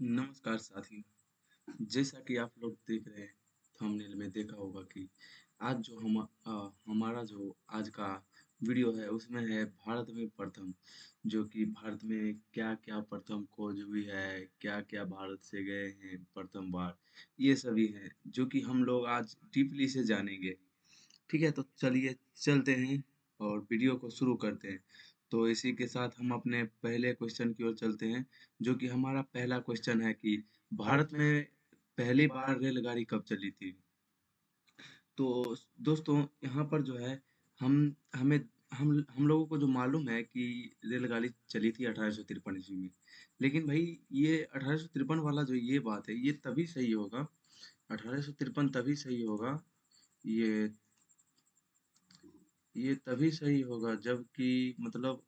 नमस्कार साथियों। जैसा कि आप लोग देख रहे हैं, थंबनेल में देखा होगा कि आज जो हमारा जो आज का वीडियो है उसमें है भारत में प्रथम, जो कि भारत में क्या-क्या प्रथम खोज हुई है, क्या-क्या भारत से गए हैं प्रथम बार, ये सभी हैं जो कि हम लोग आज डीपली से जानेंगे। ठीक है, तो चलिए चलते हैं और वीडियो को शुरू करते हैं। तो इसी के साथ हम अपने पहले क्वेश्चन की ओर चलते हैं, जो कि हमारा पहला क्वेश्चन है कि भारत में पहली बार रेलगाड़ी कब चली थी? तो दोस्तों यहाँ पर जो है हम हमें हम लोगों को जो मालूम है कि रेलगाड़ी चली थी 1853 ईस्वी में। लेकिन भाई ये 1853 वाला जो ये बात है, ये तभी सही होगा, 1853 तभी सही होगा, ये ये तभी सही होगा जबकि मतलब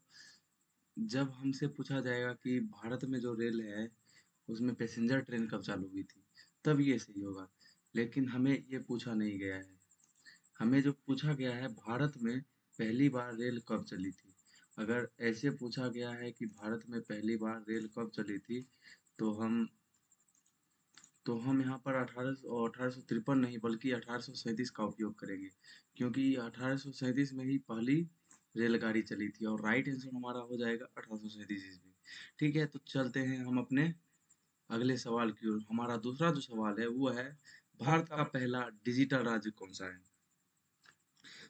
जब हमसे पूछा जाएगा कि भारत में जो रेल है, उसमें पैसेंजर ट्रेन कब चालू हुई थी, तब ये सही होगा। लेकिन हमें ये पूछा नहीं गया है। हमें जो पूछा गया है भारत में पहली बार रेल कब चली थी। अगर ऐसे पूछा गया है कि भारत में पहली बार रेल कब चली थी, तो हम यहाँ पर 1853 नहीं बल्कि 1837 का उपयोग करेंगे, क्योंकि 1837 में ही पहली रेलगाड़ी चली थी और राइट आंसर हमारा हो जाएगा 1837 ईस्वी। ठीक है, तो चलते हैं हम अपने अगले सवाल की ओर। हमारा दूसरा जो सवाल है वो है, भारत का पहला डिजिटल राज्य कौन सा है?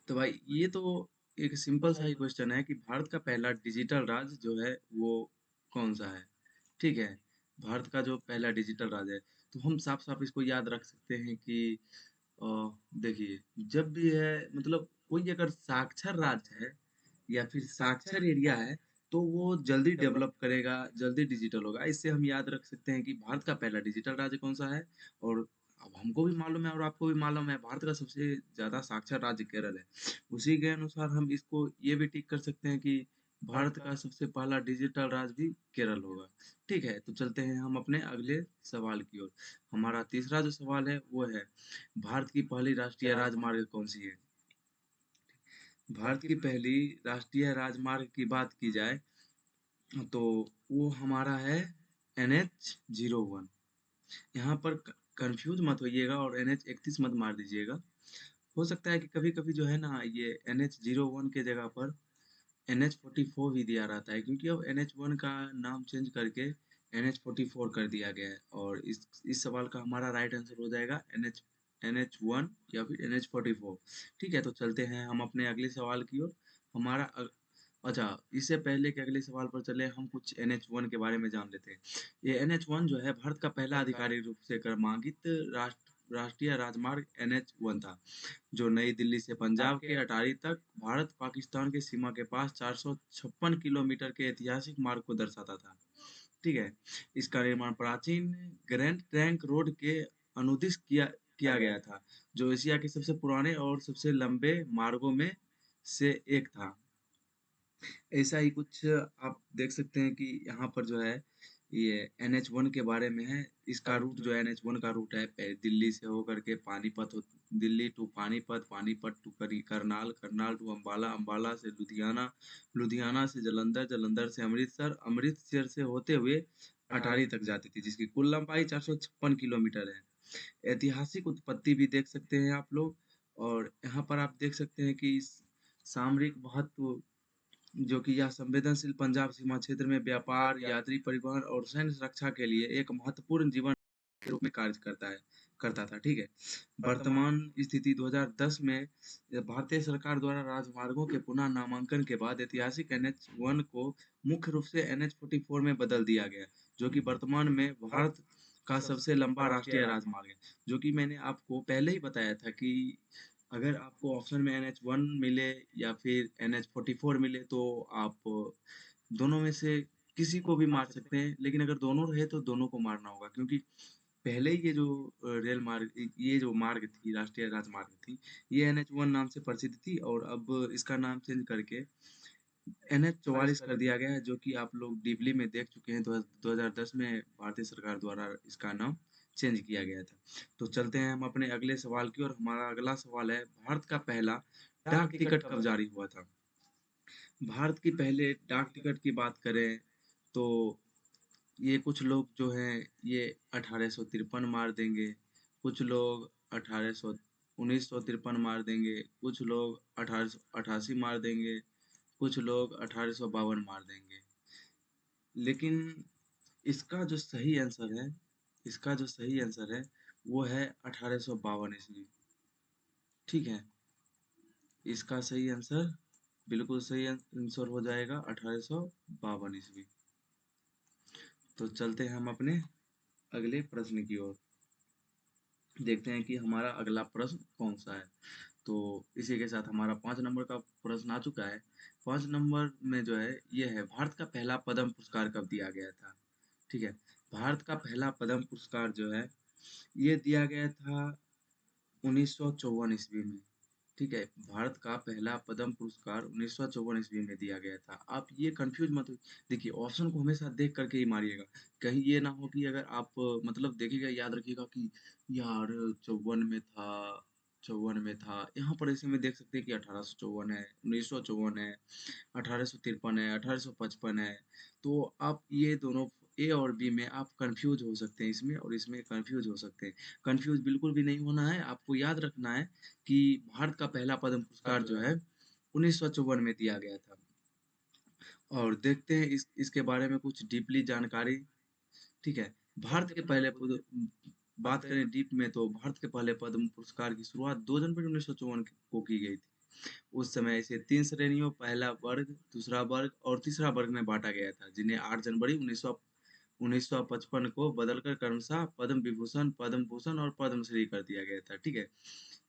तो भाई ये तो एक सिंपल सा ही क्वेश्चन है कि भारत का पहला डिजिटल राज्य जो है वो कौन सा है? ठीक है, भारत का जो पहला डिजिटल राज्य है, तो हम साफ-साफ इसको याद रख सकते हैं कि अ, देखिए जब भी है मतलब कोई अगर साक्षर राज्य है या फिर साक्षर एरिया है, तो वो जल्दी डेवलप करेगा, जल्दी डिजिटल होगा। इससे हम याद रख सकते हैं कि भारत का पहला डिजिटल राज्य कौन-सा है। और अब हमको भी मालूम है और आपको भी मालूम है भारत का सबसे ज़्यादा साक्षर राज्य केरल है। उसी के अनुसार हम इसको ये भी टिक कर सकते हैं कि भारत का सबसे पहला डिजिटल राज्य भी केरल होगा। ठीक है, तो चलते हैं हम अपने अगले सवाल की ओर। हमारा तीसरा जो सवाल है वो है, भारत की पहली राष्ट्रीय राजमार्ग कौन-सी है? भारत की पहली राष्ट्रीय राजमार्ग की बात की जाए तो वो हमारा है NH-01। यहाँ पर कंफ्यूज मत होइएगा और NH-31 मत मार दीजिएगा। हो सकता है कि कभी-कभी जो है ना ये NH-01 के जगह पर NH-44 भी दिया रहता है, क्योंकि अब NH-1 का नाम चेंज करके NH-44 कर दिया गया है और इस सवाल का हमारा राइट आंसर हो जाएगा NH-1 या फिर NH-44। ठीक है, तो चलते हैं हम अपने अगले सवाल की ओर। हमारा अच्छा, इससे पहले कि अगले सवाल पर चले हम कुछ NH-1 के बारे में जान लेते हैं। ये NH-1 जो है भारत का पहला आधिकारिक रूप से क्रमांकित राष्ट्रीय राजमार्ग NH-1 था, जो नई दिल्ली से पंजाब के अटारी तक भारत-पाकिस्तान की सीमा के पास 456 किलोमीटर के ऐतिहासिक मार्ग को दर्शाता था। ठीक है? इसका निर्माण प्राचीन ग्रैंड ट्रंक रोड के अनुदिश किया किया गया था, जो एशिया के सबसे पुराने और सबसे लंबे मार्गों में से एक था। ऐसा ही कुछ आप देख सकते हैं कि यहाँ पर जो है ये NH-1 के बारे में है। इसका रूट जो है NH-1 का रूट है दिल्ली से होकर के Panipat Delhi to Panipat, Panipat to Karnal, Karnal to Ambala, Ambala से लुधियाना, लुधियाना से जलंधर, जलंधर से अमृतसर, अमृतसर से होते हुए अटारी तक जाती थी, जिसकी कुल लंबाई 456 किलोमीटर है। ऐतिहासिक उत्पत्ति भी देख सकते हैं आप लोग और यहाँ पर आप देख सकते हैं कि सामरिक महत्व, जो कि यह संवेदनशील पंजाब सीमा क्षेत्र में व्यापार, यात्री परिवहन और सैन्य सुरक्षा के लिए एक महत्वपूर्ण जीवन के रूप में कार्य करता था, ठीक है? वर्तमान स्थिति 2010 में भारतीय सरकार द्वारा राजमार्गों के पुनः नामांकन के बाद ऐतिहासिक NH-1 को मुख्य रूप से NH-44 में बदल दिया गया, जो कि वर्तमान में भारत का सबसे लंबा राष्ट्रीय राजमार्ग है। जो कि मैंने आपको पहले ही बताया था कि अगर आपको ऑप्शन में NH-1 मिले या फिर NH-44 मिले तो आप दोनों में से किसी को भी मार सकते हैं, लेकिन अगर दोनों रहे तो दोनों को मारना होगा, क्योंकि पहले ही ये जो रेल मार्ग ये जो मार्ग थी, राष्ट्रीय राजमार्ग थी, ये NH-1 नाम से प्रसिद्ध थी और अब इसका नाम चेंज करके NH-44 कर दिया गया है, जो कि आप लोग डीपली में देख चुके हैं। 2010 में भारतीय सरकार द्वारा इसका नाम चेंज किया गया था। तो चलते हैं हम अपने अगले सवाल की ओर। हमारा अगला सवाल है, भारत का पहला डाक टिकट कब जारी हुआ था? भारत की पहले डाक टिकट की बात करें तो ये कुछ लोग जो हैं ये 1853 मार देंगे, कुछ लोग 1800 1953 मार देंगे, कुछ लोग 1888 मार देंगे, कुछ लोग 1852 मार देंगे। लेकिन इसका जो सही आंसर है, इसका जो सही आंसर है वो है 1852 ईस्वी। ठीक है, इसका सही आंसर बिल्कुल सही आंसर हो जाएगा 1852 ईस्वी। तो चलते हैं हम अपने अगले प्रश्न की ओर। देखते हैं कि हमारा अगला प्रश्न कौन सा है। तो इसी के साथ हमारा 5 नंबर का प्रश्न आ चुका है। 5 नंबर में जो है ये है, भारत का पहला पद्म पुरस्कार कब दिया गया था? ठीक है, भारत का पहला पद्म पुरस्कार जो है ये दिया गया था 1954 ईस्वी में। ठीक है, भारत का पहला पद्म पुरस्कार 1954 ईस्वी में दिया गया था। आप ये कंफ्यूज मत हो, देखिए ऑप्शन को हमेशा देख करके ही मारिएगा। कहीं ये ना हो कि अगर आप मतलब देखिएगा, याद रखिएगा कि यार 54 में था, 54 में था, यहाँ पर ऐसे में देख सकते हैं कि 1854 है, 1954 है, 1853 है, 1855 है। तो आप ये दोनों ए और बी में आप कंफ्यूज हो सकते हैं, इसमें और इसमें कंफ्यूज हो सकते हैं। कंफ्यूज बिल्कुल भी नहीं होना है, आपको याद रखना है कि भारत का पहला पद्म पुरस्कार जो है 1954 में दिया गया था। और देखते हैं इसके बारे में कुछ डीपली जानकारी। ठीक है, भारत के पहले बात करें डीप में, तो भारत के पहले पद्म पुरस्कार की शुरुआत 2 जनवरी 1954 को की गई थी। उस समय इसे 3 श्रेणियों, पहला वर्ग, दूसरा वर्ग और तीसरा वर्ग में बांटा गया था, जिन्हें 8 जनवरी 1955 को बदलकर क्रमशः पद्म विभूषण, पद्म भूषण और पद्मश्री कर दिया गया था। ठीक है,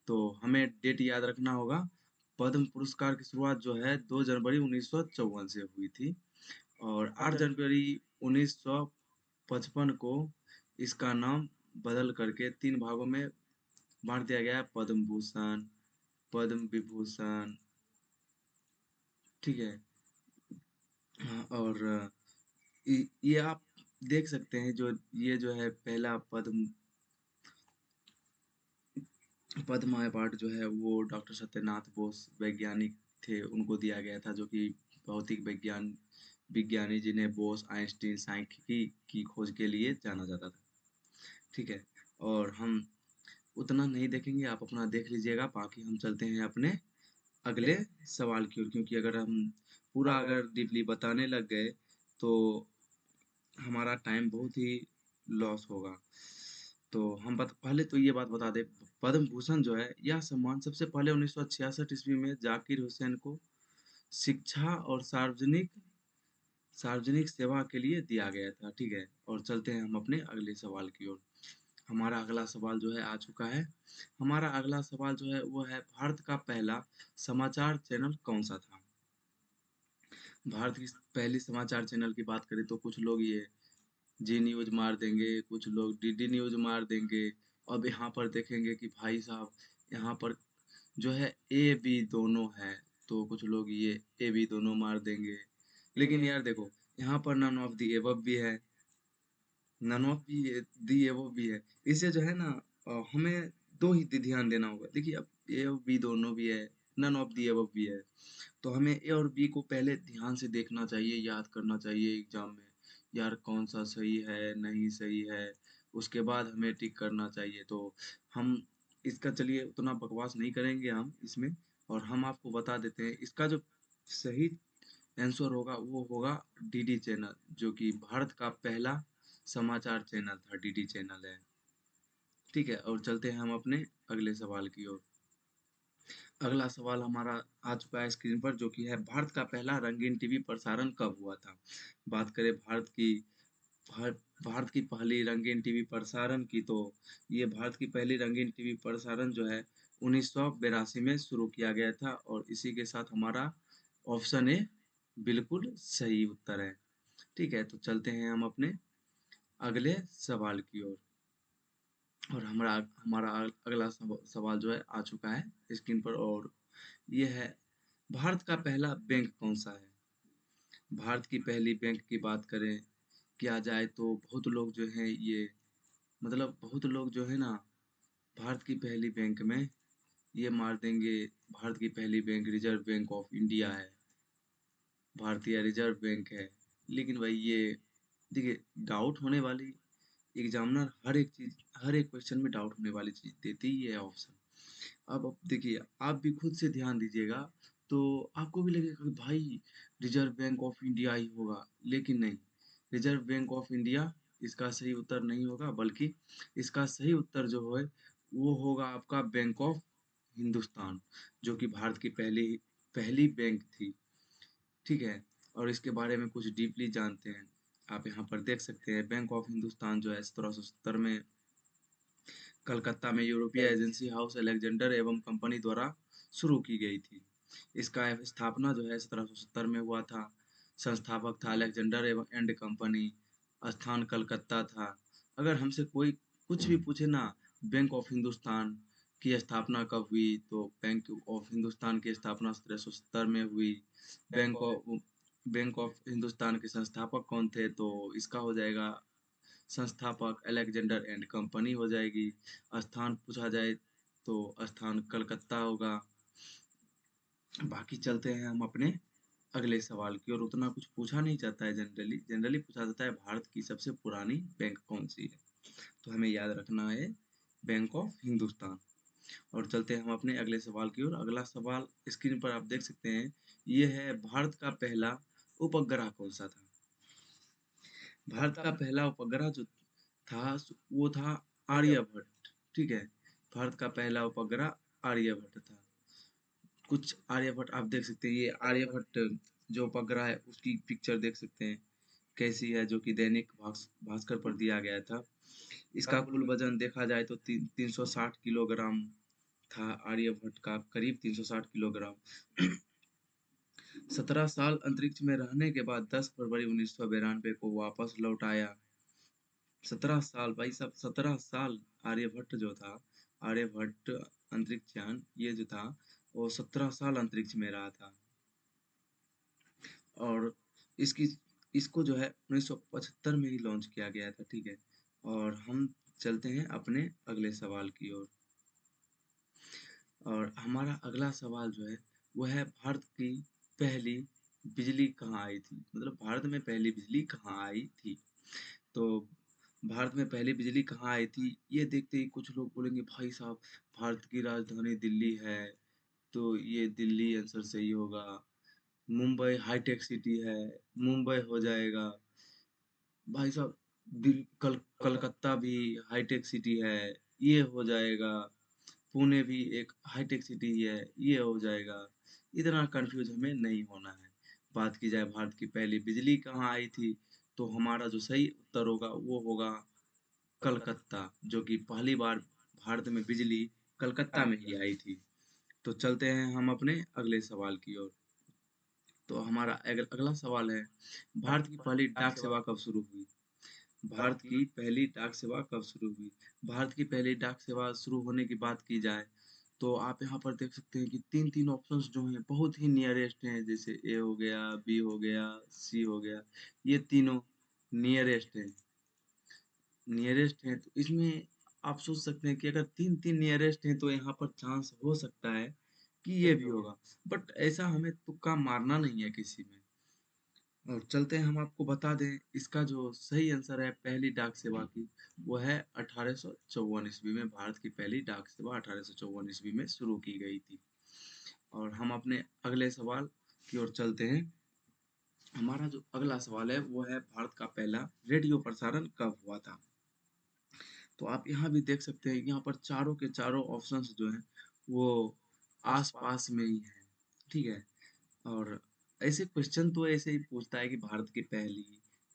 तो हमें डेट याद रखना होगा। पद्म पुरस्कार की शुरुआत जो है 2 जनवरी 1954 से हुई थी और 8 जनवरी 1955 को इसका नाम बदल करके 3 भागों में बांट दिया गया, पद्म भूषण, पद्म विभूषण। ठीक है, हाँ, और ये आप देख सकते हैं, जो ये जो है पहला पद्म पद्म अवार्ड जो है वो डॉक्टर सत्यनाथ बोस वैज्ञानिक थे, उनको दिया गया था, जो कि भौतिक विज्ञानी जिन्हें बोस आइंस्टीन सांख्यिकी की खोज के लिए जाना जाता था। ठीक है, और हम उतना नहीं देखेंगे, आप अपना देख लीजिएगा, बाकी हम चलते हैं अपने अगले सवाल की ओर, क्योंकि अगर हम पूरा अगर डीपली बताने लग गए तो हमारा टाइम बहुत ही लॉस होगा। तो हम पहले तो ये बात बता दें, पद्म भूषण जो है यह सम्मान सबसे पहले 1966 ईस्वी में जाकिर हुसैन को शिक्षा और सार्वजनिक सेवा के लिए दिया गया था। ठीक है, और चलते हैं हम अपने अगले सवाल की ओर। हमारा अगला सवाल जो है आ चुका है। हमारा अगला सवाल जो है वो है, भारत का पहला समाचार चैनल कौन सा था? भारत की पहली समाचार चैनल की बात करें तो कुछ लोग ये जी न्यूज़ मार देंगे, कुछ लोग डीडी न्यूज़ मार देंगे। अब यहाँ पर देखेंगे कि भाई साहब यहाँ पर जो है ए बी दोनों है, तो कुछ लोग ये ए बी दोनों मार देंगे। लेकिन यार देखो, यहाँ पर नन ऑफ दी एबव भी है, नन ऑफ दी एबव भी है। इससे जो है ना हमें दो ही ध्यान देना होगा। देखिए, अब ए और बी दोनों भी है, नन ऑफ दी एबव भी है, तो हमें ए और बी को पहले ध्यान से देखना चाहिए, याद करना चाहिए एग्जाम में, यार कौन सा सही है नहीं सही है, उसके बाद हमें टिक करना चाहिए। तो हम इसका चलिए उतना बकवास नहीं करेंगे हम इसमें, और हम आपको बता देते हैं इसका जो सही आंसर होगा वो होगा डीडी चैनल, जो कि भारत का पहला समाचार चैनल था, डीडी चैनल है। ठीक है, और चलते हैं हम अपने अगले सवाल की ओर। अगला सवाल हमारा आ चुका है स्क्रीन पर, जो कि है, भारत का पहला रंगीन टीवी प्रसारण कब हुआ था? बात करें भारत की पहली रंगीन टीवी प्रसारण की, तो ये भारत की पहली रंगीन टीवी प्रसारण जो है 1982 में शुरू किया गया था, और इसी के साथ हमारा ऑप्शन ए बिल्कुल सही उत्तर है। ठीक है, तो चलते हैं हम अपने अगले सवाल की ओर। और हमारा हमारा अगला सवाल जो है आ चुका है स्क्रीन पर, और ये है, भारत का पहला बैंक कौन सा है? भारत की पहली बैंक की बात करें किया जाए तो बहुत लोग जो हैं ये, मतलब बहुत लोग जो है ना भारत की पहली बैंक में ये मार देंगे, भारत की पहली bank reserve bank of India है, भारतीय रिजर्व बैंक है। लेकिन भाई ये देखिए, डाउट होने वाली एग्ज़ामिनर हर एक क्वेश्चन में डाउट होने वाली चीज़ देते ही है ऑप्शन। अब देखिए, आप भी खुद से ध्यान दीजिएगा, तो आपको भी लगेगा कि भाई रिज़र्व बैंक ऑफ इंडिया ही होगा, लेकिन नहीं, रिज़र्व बैंक ऑफ इंडिया इसका सही उत्तर नहीं होगा, बल्कि इसका सही उत्तर जो है, वो होगा आपका बैंक ऑफ हिंदुस्तान, जो कि भारत की पहली बैंक थी, ठीक है? और इसके बारे में कुछ डीपली जानते हैं। आप यहाँ पर देख सकते हैं, बैंक ऑफ हिंदुस्तान जो है 1770 में कलकत्ता में यूरोपीय एजेंसी हाउस अलेक्जेंडर एवं कंपनी द्वारा शुरू की गई थी। इसका स्थापना जो है 1770 में हुआ था। संस्थापक था अलेक्जेंडर एवं एंड कंपनी। स्थान कलकत्ता था। अगर हमसे कोई कुछ भी पूछे ना, बैंक ऑफ हिंदुस्तान की स्थापना कब हुई, तो बैंक ऑफ हिंदुस्तान की स्थापना 1770 में हुई। Bank of bank of Hindustan के संस्थापक कौन थे, तो इसका हो जाएगा संस्थापक अलेक्जेंडर एंड कंपनी हो जाएगी। स्थान पूछा जाए तो स्थान कलकत्ता होगा। बाकी चलते हैं हम अपने अगले सवाल की ओर। उतना कुछ पूछा नहीं जाता है जनरली। जनरली पूछा जाता है भारत की सबसे पुरानी बैंक कौन सी है, तो हमें याद रखना है बैंक ऑफ हिंदुस्तान। और चलते हैं हम अपने अगले सवाल की ओर। अगला सवाल स्क्रीन पर आप देख सकते हैं, ये है भारत का पहला उपग्रह कौन सा था। भारत का पहला उपग्रह जो था वो था आर्यभट्ट, ठीक है। भारत का पहला उपग्रह आर्यभट्ट था। कुछ आर्यभट्ट आप देख सकते हैं, ये आर्यभट्ट जो उपग्रह है उसकी पिक्चर देख सकते हैं कैसी है, जो कि दैनिक भास्कर पर दिया गया था। इसका कुल वजन देखा जाए तो 360 किलोग्राम था। आर्यभट्ट का करीब 360 किलोग्राम। 17 साल अंतरिक्ष में रहने के बाद 10 फरवरी 1992 को वापस लौट आया। 17 साल भाई साहब, 17 साल आर्यभट्ट जो था, आर्यभट्ट अंतरिक्ष यान ये जो था, वो 17 साल अंतरिक्ष में रहा था। और इसकी इसको जो है 1975 में ही लॉन्च किया गया था, ठीक है। और हम चलते हैं अपने अगले सवाल की ओर। और हमारा अगला सवाल जो है वो है, भारत की पहली बिजली कहाँ आई थी, मतलब भारत में पहली बिजली कहाँ आई थी। तो भारत में पहली बिजली कहाँ आई थी, ये देखते ही कुछ लोग बोलेंगे भाई साहब भारत की राजधानी दिल्ली है, तो ये दिल्ली आंसर सही होगा। मुंबई हाईटेक सिटी है, मुंबई हो जाएगा। भाई साहब कलकत्ता भी हाईटेक सिटी है, ये हो जाएगा। पुणे भी एक हाईटेक सिटी है, ये हो जाएगा। इतना कंफ्यूज हमें नहीं होना है। बात की जाए भारत की पहली बिजली कहाँ आई थी, तो हमारा जो सही उत्तर होगा वो होगा कलकत्ता, जो कि पहली बार भारत में बिजली कलकत्ता में ही आई थी। तो चलते हैं हम अपने अगले सवाल की ओर। तो हमारा अगला सवाल है, भारत की पहली डाक सेवा कब शुरू हुई। भारत की पहली डाक सेवा कब शुरू हुई। भारत की पहली डाक सेवा शुरू होने की बात की जाए तो आप यहाँ पर देख सकते हैं कि तीन तीन ऑप्शंस जो हैं बहुत ही नियरेस्ट हैं, जैसे ए हो गया, बी हो गया, सी हो गया। ये तीनों नियरेस्ट हैं, नियरेस्ट हैं। तो इसमें आप सोच सकते हैं कि अगर तीन तीन नियरेस्ट हैं तो यहाँ पर चांस हो सकता है कि ये भी होगा, बट ऐसा हमें तुक्का मारना नहीं है किसी में। और चलते हैं, हम आपको बता दें इसका जो सही आंसर है पहली डाक सेवा की, वो है 1854 ईस्वी में। भारत की पहली डाक सेवा 1854 ईस्वी में शुरू की गई थी। और हम अपने अगले सवाल की ओर चलते हैं। हमारा जो अगला सवाल है वो है, भारत का पहला रेडियो प्रसारण कब हुआ था। तो आप यहाँ भी देख सकते हैं, यहाँ पर चारों के चारों ऑप्शंस जो हैं वो आस-पास में ही हैं, ठीक है। और ऐसे क्वेश्चन तो ऐसे ही पूछता है कि भारत की पहली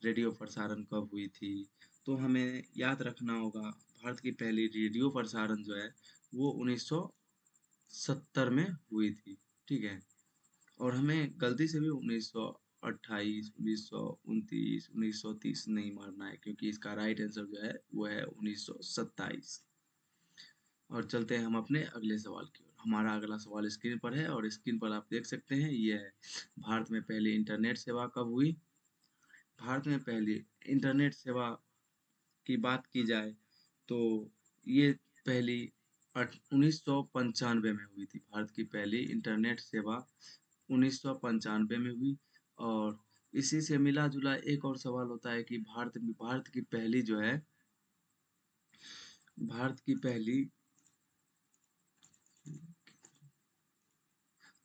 रेडियो प्रसारण कब हुई थी, तो हमें याद रखना होगा भारत की पहली रेडियो प्रसारण जो है वो 1970 में हुई थी, ठीक है। और हमें गलती से भी 1928, 1929, 1930 नहीं मारना है, क्योंकि इसका राइट आंसर जो है वो है 1927। और चलते हैं हम अपने अगले सवाल की ओर। हमारा अगला सवाल स्क्रीन पर है और स्क्रीन पर आप देख सकते हैं, ये है, भारत में पहली इंटरनेट सेवा कब हुई। भारत में पहली इंटरनेट सेवा की बात की जाए तो ये पहली 1995 में हुई थी। भारत की पहली इंटरनेट सेवा 1995 में हुई। और इसी से मिला-जुला एक और सवाल होता है कि भारत की पहली जो है भारत की पहली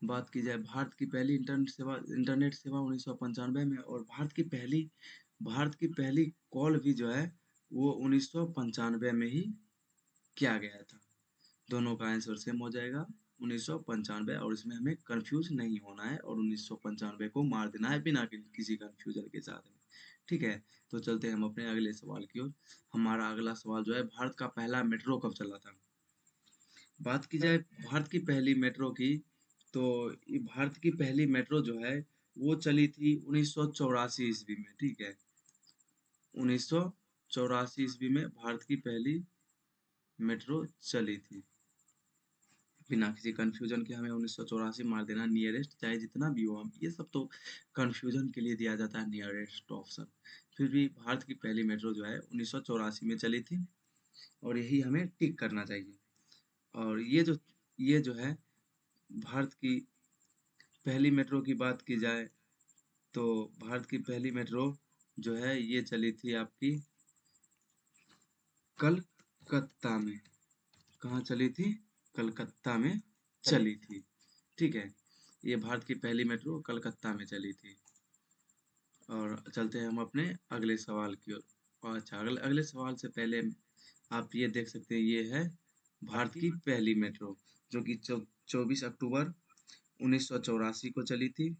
बात की जाए भारत की पहली इंटरनेट सेवा 1995 में और भारत की पहली कॉल भी जो है वो 1995 में ही किया गया था। दोनों का आंसर सेम हो जाएगा 1995 और इसमें हमें कंफ्यूज नहीं होना है और 1995 को मार देना है बिना किसी कंफ्यूजन के साथ में। ठीक है, तो चलते हैं हम अपने अगले सवाल की ओर। हमारा अगला सवाल जो है भारत का पहला मेट्रो कब चला था? बात की जाए भारत की पहली मेट्रो की तो ये भारत की पहली मेट्रो जो है वो चली थी 1984 ईस्वी में। ठीक है, 1984 ईस्वी में भारत की पहली मेट्रो चली थी। बिना किसी कंफ्यूजन के हमें 1984 मार देना, नियरेस्ट चाहे जितना भी हो। हम ये सब तो कंफ्यूजन के लिए दिया जाता है नियरेस्ट ऑप्शन। फिर भी भारत की पहली मेट्रो जो है 1984 में चली थी और यही हमें टिक करना चाहिए। और ये जो है भारत की पहली मेट्रो की बात की जाए तो भारत की पहली मेट्रो जो है ये चली थी आपकी कलकत्ता में। कहाँ चली थी? कलकत्ता में चली थी। ठीक है, ये भारत की पहली मेट्रो कलकत्ता में चली थी। और चलते हैं हम अपने अगले सवाल की ओर। अच्छा, अगले अगले सवाल से पहले आप ये देख सकते हैं, ये है भारत की पहली मेट्रो जो कि 24 अक्टूबर 1984 को चली थी।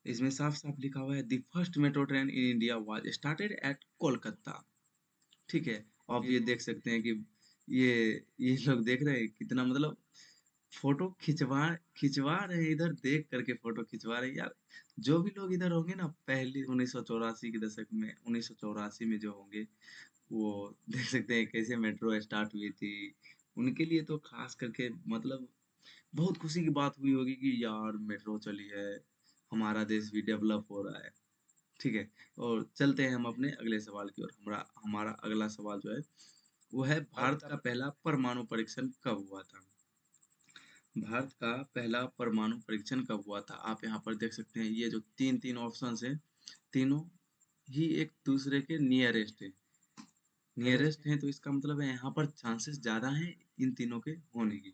इसमें साफ-साफ लिखा हुआ है the first metro train in India was started at Kolkata. ठीक है, आप ये देख सकते हैं कि ये ये लोग देख रहे हैं कितना मतलब फोटो खिंचवा रहे हैं, इधर देख करके फोटो खिंचवा रहे हैं यार। जो भी लोग इधर होंगे ना पहले 1984 के दशक में 1984 में जो होंगे वो देख सकते हैं कैसे मेट्रो स्टार्ट हुई थी। उनके लिए तो खास करके मतलब बहुत खुशी की बात हुई होगी कि यार मेट्रो चली है, हमारा देश भी डेवलप हो रहा है। ठीक है, और चलते हैं हम अपने अगले सवाल की ओर। हमारा हमारा अगला सवाल जो है वो है भारत का पहला परमाणु परीक्षण कब हुआ था? भारत का पहला परमाणु परीक्षण कब हुआ था? आप यहाँ पर देख सकते हैं ये जो तीन तीन ऑप्शन है तीनों ही एक दूसरे के नियरेस्ट है। नियरेस्ट है तो इसका मतलब है यहाँ पर चांसेस ज्यादा हैं इन तीनों के होने की।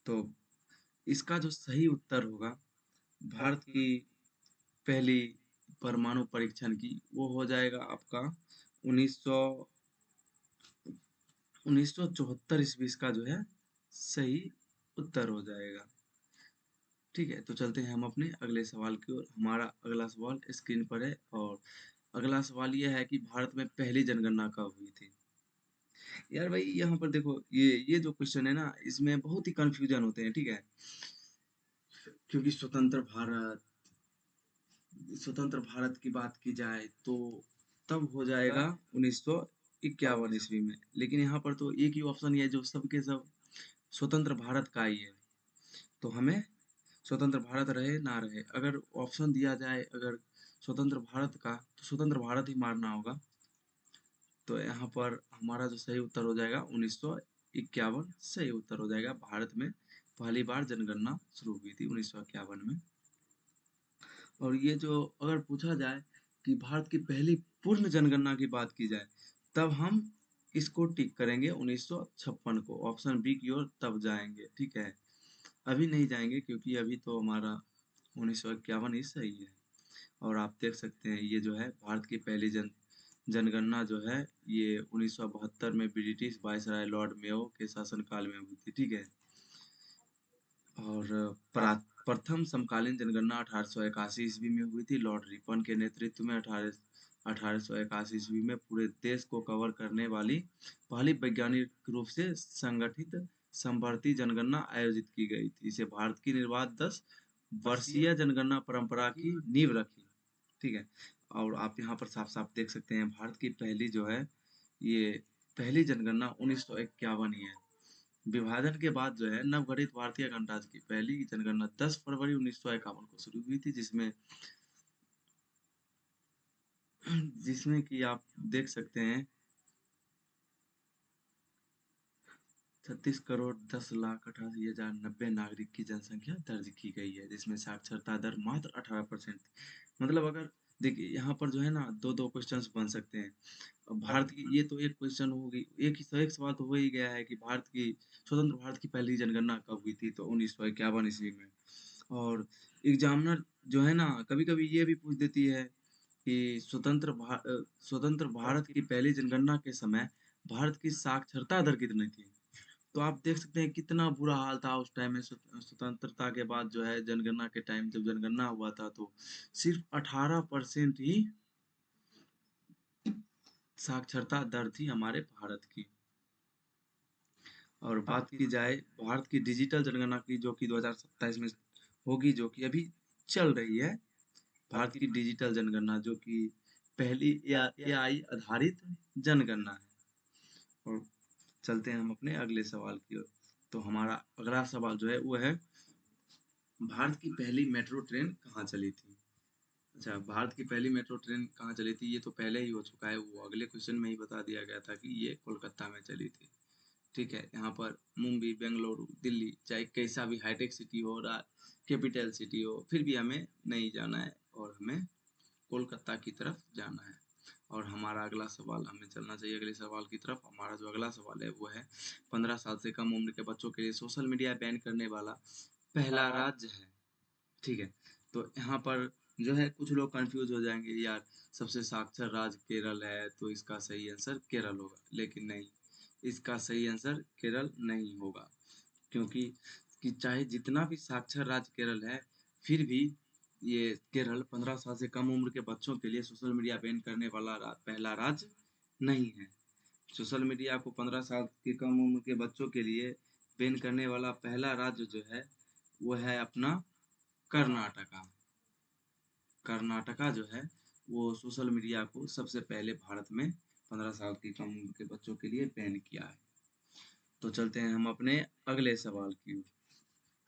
तो इसका जो सही उत्तर होगा भारत की पहली परमाणु परीक्षण की वो हो जाएगा आपका 1900 1974 ईस्वी का जो है सही उत्तर हो जाएगा। ठीक है, तो चलते हैं हम अपने अगले सवाल की ओर। हमारा अगला सवाल स्क्रीन पर है और अगला सवाल ये है कि भारत में पहली जनगणना कब हुई थी? यार भाई यहाँ पर देखो ये जो क्वेश्चन है ना इसमें बहुत ही कंफ्यूजन होते हैं। ठीक है, क्योंकि स्वतंत्र भारत की बात की जाए तो तब हो जाएगा 1951 ईस्वी में। लेकिन यहाँ पर तो एक ही ऑप्शन ही है जो सबके सब स्वतंत्र भारत का ही है। तो हमें स्वतंत्र भारत रहे ना रहे अगर ऑप्शन दिया जाए अगर स्वतंत्र भारत का तो स्वतंत्र भारत ही मारना होगा। तो यहाँ पर हमारा जो सही उत्तर हो जाएगा 1951 सही उत्तर हो जाएगा। भारत में पहली बार जनगणना शुरू हुई थी 1951 में। और ये जो अगर पूछा जाए कि भारत की पहली पूर्ण जनगणना की बात की जाए तब हम इसको टिक करेंगे 1956 को ऑप्शन बी की ओर तब जाएंगे। ठीक है, अभी नहीं जाएंगे क्योंकि अभी तो हमारा 1951 ही सही है। और आप देख सकते हैं ये जो है भारत की पहली जनगणना जो है ये 1972 में ब्रिटिश वायसराय लॉर्ड मेयो के शासनकाल में हुई थी। ठीक है, और प्रथम समकालीन जनगणना 1881 ईस्वी में हुई थी लॉर्ड रिपन के नेतृत्व में। 1881 ईस्वी में पूरे देश को कवर करने वाली पहली वैज्ञानिक रूप से संगठित समवर्ती जनगणना आयोजित की गई थी। इसे भारत की निर्बाध 10 वर्षीय जनगणना परंपरा की नींव रखी। ठीक है, और आप यहाँ पर साफ साफ देख सकते हैं भारत की पहली जो है ये पहली जनगणना 1951 ही है। विभाजन के बाद जो है नवगठित भारतीय गणराज्य की पहली जनगणना 10 फरवरी 1951 को शुरू हुई थी जिसमें कि आप देख सकते हैं 36,10,88,090 नागरिक की जनसंख्या दर्ज की गई है, जिसमें साक्षरता दर मात्र 18%। मतलब अगर देखिए यहाँ पर जो है ना 2-2 क्वेश्चंस बन सकते हैं। अब भारत की ये तो एक क्वेश्चन हो गई, एक सवाल तो हो ही गया है कि स्वतंत्र भारत की पहली जनगणना कब हुई थी? तो 1951 ईस्वी में। और एग्जामिनर जो है ना कभी-कभी ये भी पूछ देती है कि स्वतंत्र भारत की पहली जनगणना के समय भारत की साक्षरता दर कितनी थी? तो आप देख सकते हैं कितना बुरा हाल था उस टाइम में स्वतंत्रता के बाद जो है जनगणना के टाइम जब जनगणना हुआ था तो सिर्फ 18% ही साक्षरता दर थी हमारे भारत की। और बात की जाए भारत की डिजिटल जनगणना की जो कि 2027 में होगी, जो कि अभी चल रही है। भारत की डिजिटल जनगणना जो कि पहली एआई आधारित जनगणना है। और चलते हैं हम अपने अगले सवाल की ओर। तो हमारा अगला सवाल जो है वो है भारत की पहली मेट्रो ट्रेन कहाँ चली थी? अच्छा, भारत की पहली मेट्रो ट्रेन कहाँ चली थी? ये तो पहले ही हो चुका है, वो अगले क्वेश्चन में ही बता दिया गया था कि ये कोलकाता में चली थी। ठीक है, यहाँ पर मुंबई, बेंगलुरु, दिल्ली, चाहे कैसा भी हाईटेक सिटी हो रहा, कैपिटल सिटी हो, फिर भी हमें नहीं जाना है और हमें कोलकाता की तरफ जाना है। और हमारा अगला सवाल, हमें चलना चाहिए अगले सवाल की तरफ। हमारा जो अगला सवाल है वो है 15 साल से कम उम्र के बच्चों के लिए सोशल मीडिया बैन करने वाला पहला राज्य है। ठीक है, तो यहाँ पर जो है कुछ लोग कंफ्यूज हो जाएंगे, यार सबसे साक्षर राज्य केरल है तो इसका सही आंसर केरल होगा, लेकिन नहीं, इसका सही आंसर केरल नहीं होगा। क्योंकि चाहे जितना भी साक्षर राज्य केरल है, फिर भी ये केरल 15 साल से कम उम्र के बच्चों के लिए सोशल मीडिया बैन करने वाला पहला राज्य नहीं है। सोशल मीडिया को 15 साल के कम उम्र के बच्चों के लिए बैन करने वाला पहला राज्य जो है वो है अपना कर्नाटका। कर्नाटका जो है वो सोशल मीडिया को सबसे पहले भारत में 15 साल की कम उम्र के बच्चों के लिए बैन किया है। तो चलते हैं हम अपने अगले सवाल की ओर।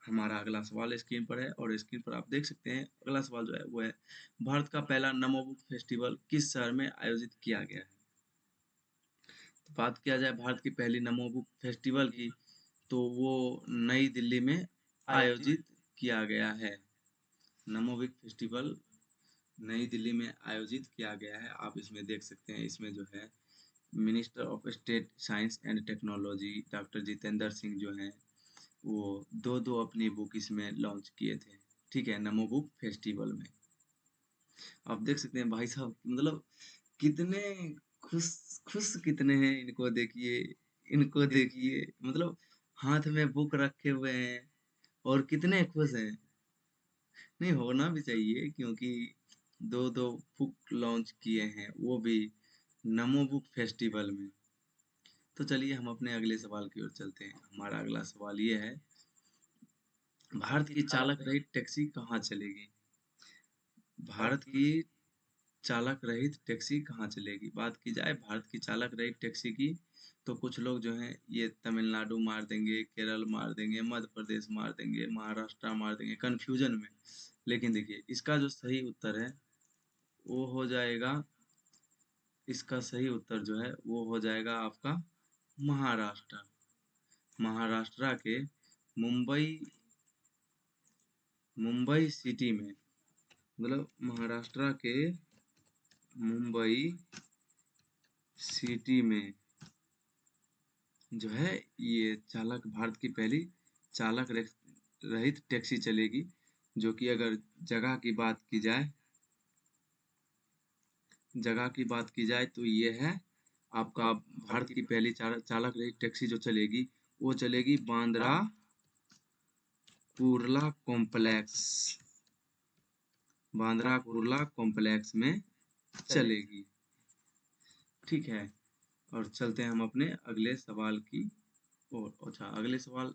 हमारा अगला सवाल स्क्रीन पर है और स्क्रीन पर आप देख सकते हैं अगला सवाल जो है वो है भारत का पहला नमो बुक फेस्टिवल किस शहर में आयोजित किया गया है? तो बात किया जाए भारत की पहली नमो बुक फेस्टिवल की, तो वो नई दिल्ली में आयोजित किया गया है। नमो बुक फेस्टिवल नई दिल्ली में आयोजित किया गया है। आप इसमें देख सकते हैं, इसमें जो है minister of state science and technology doctor Jitendra Singh जो हैं वो दो अपनी बुक इसमें लॉन्च किए थे। ठीक है, नमो बुक फेस्टिवल में आप देख सकते हैं भाई साहब, मतलब कितने खुश खुश कितने हैं, इनको देखिए, मतलब हाथ में बुक रखे हुए हैं और कितने खुश हैं। नहीं, होना भी चाहिए क्योंकि दो बुक लॉन्च किए हैं, वो भी नमो बुक फेस्टिवल में। तो चलिए हम अपने अगले सवाल की ओर चलते हैं। हमारा अगला सवाल ये है भारत की चालक रहित टैक्सी कहाँ चलेगी? भारत की चालक रहित टैक्सी कहाँ चलेगी? बात की जाए भारत की चालक रहित टैक्सी की, तो कुछ लोग जो हैं ये तमिलनाडु मार देंगे, केरल मार देंगे, मध्य प्रदेश मार देंगे, महाराष्ट्र मार देंगे कंफ्यूजन में। लेकिन देखिए इसका जो सही उत्तर है वो हो जाएगा, इसका सही उत्तर जो है वो हो जाएगा आपका महाराष्ट्र। महाराष्ट्र के मुंबई मुंबई सिटी में, मतलब महाराष्ट्र के मुंबई सिटी में जो है ये भारत की पहली चालक रहित टैक्सी चलेगी, जो कि अगर जगह की बात की जाए तो ये है आपका भारत की पहली चालक रहित टैक्सी जो चलेगी वो चलेगी बांद्रा कुर्ला कॉम्प्लेक्स, बांद्रा कुर्ला कॉम्प्लेक्स में चलेगी। ठीक है, और चलते हैं हम अपने अगले सवाल की ओर। अच्छा, अगले सवाल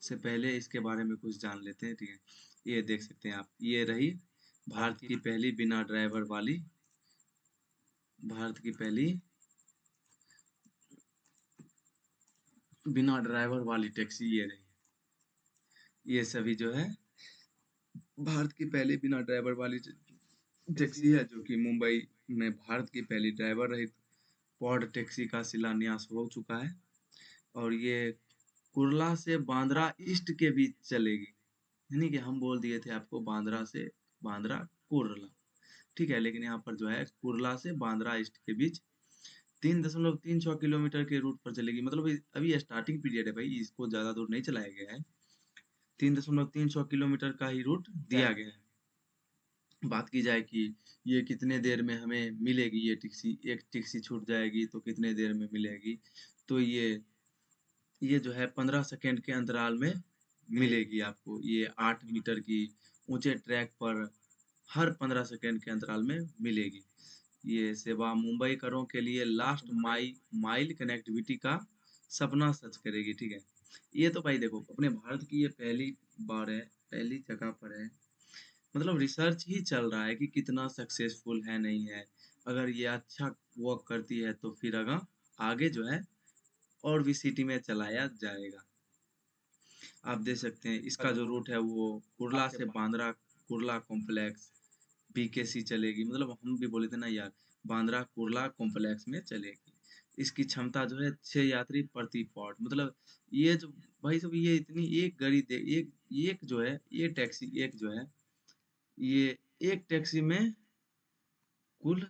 से पहले इसके बारे में कुछ जान लेते हैं। ठीक है, ये देख सकते हैं आप, ये रही भारत की पहली भारत की पहली बिना ड्राइवर वाली टैक्सी ये रही। ये सभी जो है भारत की पहली बिना ड्राइवर वाली टैक्सी है, जो कि मुंबई में भारत की पहली ड्राइवर रहित पॉड टैक्सी का शिलान्यास हो चुका है। और ये कुर्ला से बांद्रा ईस्ट के बीच चलेगी। यानी कि हम बोल दिए थे आपको बांद्रा से बांद्रा कुर्ला, ठीक है, लेकिन यहाँ पर जो है कुर्ला से बांद्रा ईस्ट के बीच 3.36 किलोमीटर के रूट पर चलेगी। मतलब अभी स्टार्टिंग पीरियड है भाई, इसको ज्यादा दूर नहीं चलाया गया है। 3.36 किलोमीटर का ही रूट दिया गया है। बात की जाए कि ये कितने देर में हमें मिलेगी, ये टैक्सी, एक टैक्सी छूट जाएगी तो कितने देर में मिलेगी, तो ये जो है 15 सेकेंड के अंतराल में मिलेगी आपको। ये 8 मीटर की ऊंचे ट्रैक पर हर 15 सेकेंड के अंतराल में मिलेगी। ये सेवा मुंबई करों के लिए लास्ट माइल कनेक्टिविटी का सपना सच करेगी, ठीक है। ये तो भाई देखो अपने भारत की ये पहली बार है, पहली जगह पर है। मतलब रिसर्च ही चल रहा है कि कितना सक्सेसफुल है नहीं है। अगर ये अच्छा वर्क करती है तो फिर अगर आगे जो है और भी सिटी में चलाया जाएगा। आप देख सकते हैं इसका जो रूट है वो कुर्ला से बांद्रा कुर्ला कॉम्प्लेक्स बीकेसी चलेगी। मतलब हम भी बोले थे ना यार, बांद्रा कुर्ला कॉम्प्लेक्स में चलेगी। इसकी क्षमता जो है 6 यात्री प्रति पॉट। मतलब ये जो भाई सब ये इतनी एक गाड़ी दे एक जो है ये टैक्सी एक जो है ये एक टैक्सी में कुल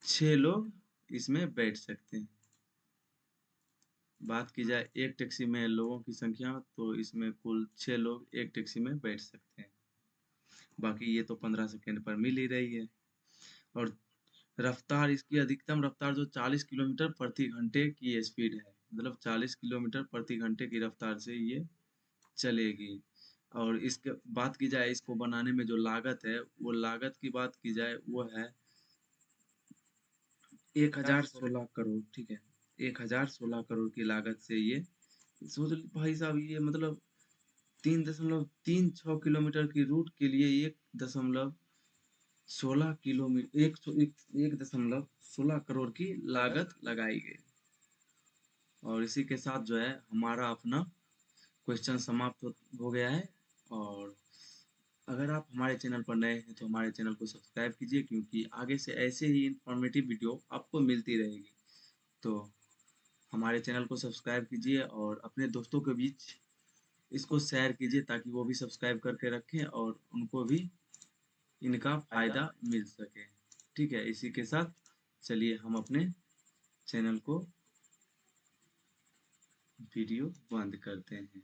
6 लोग इसमें बैठ सकते हैं। बात की जाए एक टैक्सी में लोगों की संख्या तो इसमें कुल 6 लोग एक टैक्सी में बैठ सकते हैं। बाकी ये तो 15 सेकेंड पर मिल ही रही है। और रफ्तार, इसकी अधिकतम रफ्तार जो 40 किलोमीटर प्रति घंटे की स्पीड है। मतलब 40 किलोमीटर प्रति घंटे की रफ्तार से ये चलेगी। और इसके बात की जाए इसको बनाने में जो लागत है, वो लागत की बात की जाए वो है 1016 करोड़, ठीक है। 1016 करोड़ की लागत से ये सोच भाई साहब, ये मतलब 3.36 किलोमीटर की रूट के लिए 1.16 किलोमीटर 1.16 करोड़ की लागत लगाई गई। और इसी के साथ जो है हमारा अपना क्वेश्चन समाप्त हो गया है। और अगर आप हमारे चैनल पर नए हैं तो हमारे चैनल को सब्सक्राइब कीजिए, क्योंकि आगे से ऐसे ही इंफॉर्मेटिव वीडियो आपको मिलती रहेगी। तो हमारे चैनल को सब्सक्राइब कीजिए और अपने दोस्तों के बीच इसको शेयर कीजिए ताकि वो भी सब्सक्राइब करके रखें और उनको भी इनका फायदा मिल सके। ठीक है, इसी के साथ चलिए हम अपने चैनल को वीडियो बंद करते हैं।